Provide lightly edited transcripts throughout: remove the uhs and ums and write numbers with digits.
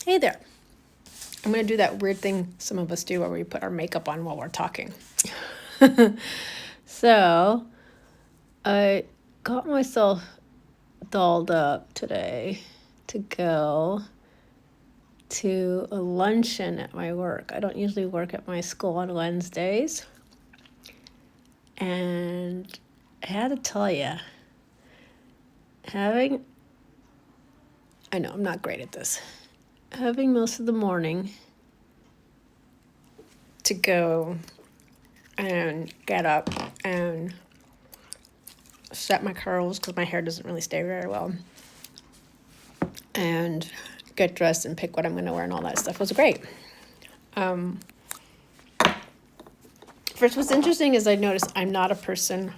Hey there. I'm going to do that weird thing some of us do where we put our makeup on while we're talking. So, I got myself dolled up today to go to a luncheon at my work. I don't usually work at my school on Wednesdays. And I had to tell you, I know I'm not great at this, having most of the morning to go and get up and set my curls because my hair doesn't really stay very well, and get dressed and pick what I'm going to wear and all that stuff was great. First, what's interesting is I noticed I'm not a person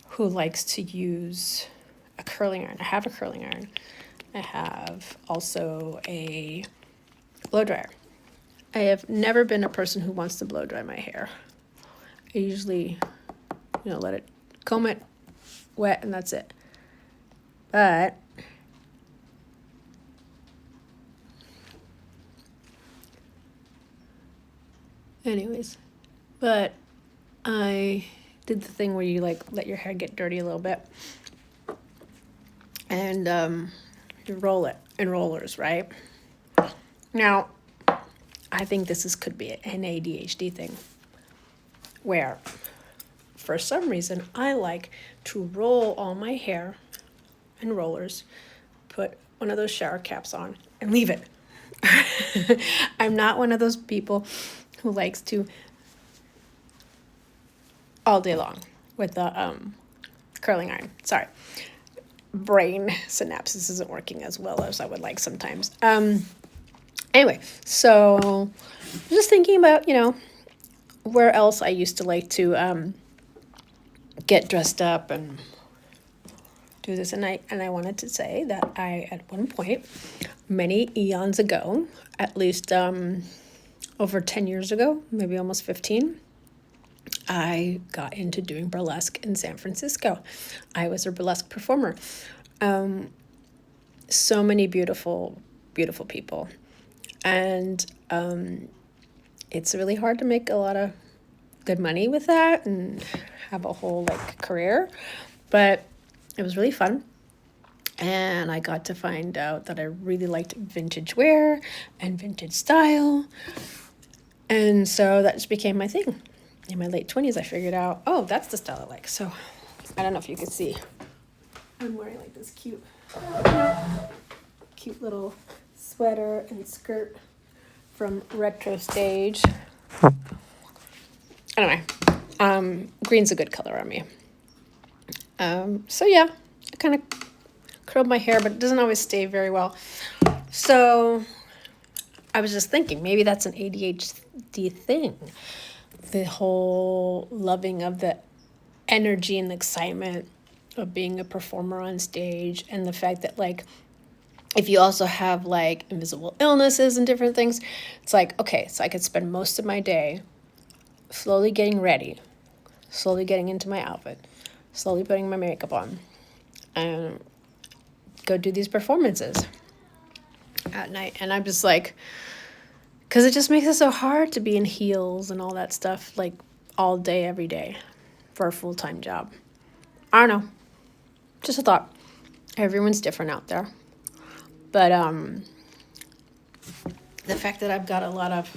who likes to use a curling iron. I have a curling iron. I have also a blow dryer. I have never been a person who wants to blow dry my hair. I usually, let it, comb it, wet, and that's it. But I did the thing where you let your hair get dirty a little bit, and you roll it in rollers, right? Now, I think could be an ADHD thing, where for some reason I like to roll all my hair in rollers, put one of those shower caps on, and leave it. I'm not one of those people who likes to all day long with the curling iron. Sorry, brain synapses isn't working as well as I would like sometimes. Anyway, so just thinking about, where else I used to like to get dressed up and do this. And I wanted to say that I, at one point, many eons ago, at least over 10 years ago, maybe almost 15, I got into doing burlesque in San Francisco. I was a burlesque performer. So many beautiful, beautiful people. And it's really hard to make a lot of good money with that and have a whole career. But it was really fun. And I got to find out that I really liked vintage wear and vintage style. And so that just became my thing. In my late 20s, I figured out, oh, that's the style I like. So I don't know if you could see. I'm wearing this cute little sweater and skirt from Retro Stage. Anyway, green's a good color on me. So yeah, I kind of curled my hair, but it doesn't always stay very well. So I was just thinking, maybe that's an ADHD thing. The whole loving of the energy and the excitement of being a performer on stage, and the fact that if you also have invisible illnesses and different things, it's okay, so I could spend most of my day slowly getting ready, slowly getting into my outfit, slowly putting my makeup on, and go do these performances at night. And I'm just because it just makes it so hard to be in heels and all that stuff all day, every day for a full-time job. I don't know. Just a thought. Everyone's different out there. But the fact that I've got a lot of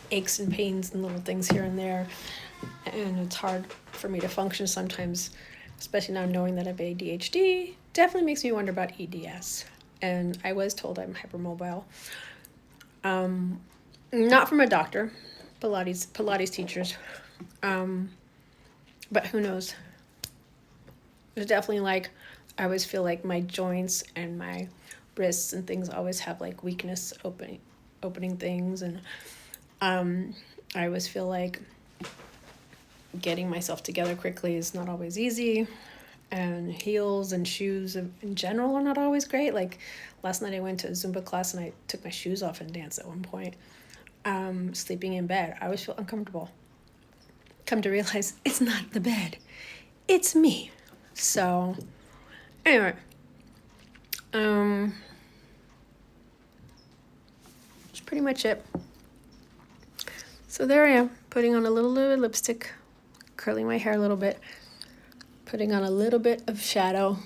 aches and pains and little things here and there, and it's hard for me to function sometimes, especially now knowing that I have ADHD, definitely makes me wonder about EDS. And I was told I'm hypermobile. Not from a doctor, Pilates teachers. But who knows? There's definitely I always feel my joints and my wrists and things always have weakness opening things, and I always feel getting myself together quickly is not always easy, and heels and shoes in general are not always great. Last night I went to a Zumba class and I took my shoes off and danced at one point. Sleeping in bed, I always feel uncomfortable. Come to realize it's not the bed, it's me. So anyway, pretty much it. So there I am, putting on a little bit of lipstick, curling my hair a little bit, putting on a little bit of shadow.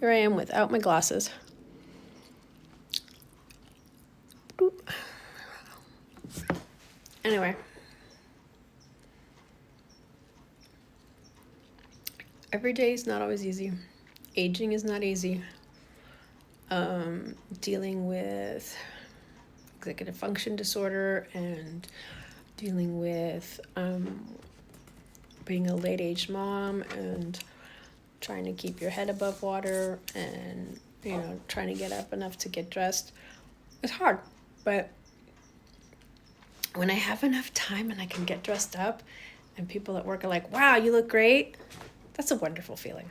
Here I am without my glasses. Boop. Anyway. Every day is not always easy. Aging is not easy. Dealing with executive function disorder and dealing with being a late-age mom and trying to keep your head above water and, trying to get up enough to get dressed. It's hard, but when I have enough time and I can get dressed up and people at work are like, wow, you look great, that's a wonderful feeling.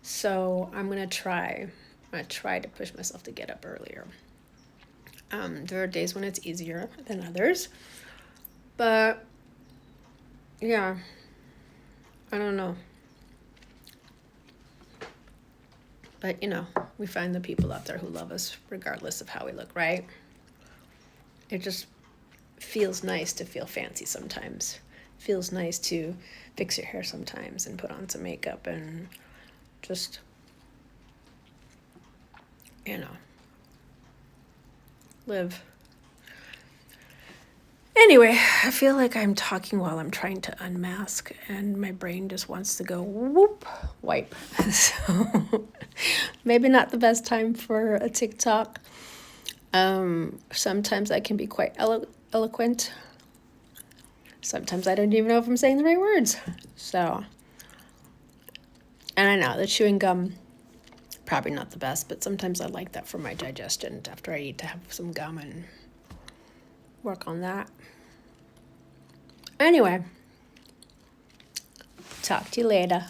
So I'm going to try to push myself to get up earlier. There are days when it's easier than others, but yeah, I don't know. But, we find the people out there who love us regardless of how we look, right? It just feels nice to feel fancy sometimes. Feels nice to fix your hair sometimes and put on some makeup and just, live. Anyway, I feel like I'm talking while I'm trying to unmask and my brain just wants to go whoop, wipe. So maybe not the best time for a TikTok. Sometimes I can be quite eloquent. Sometimes I don't even know if I'm saying the right words. So, and I know the chewing gum, probably not the best, but sometimes I like that for my digestion after I eat to have some gum and work on that. Anyway, talk to you later.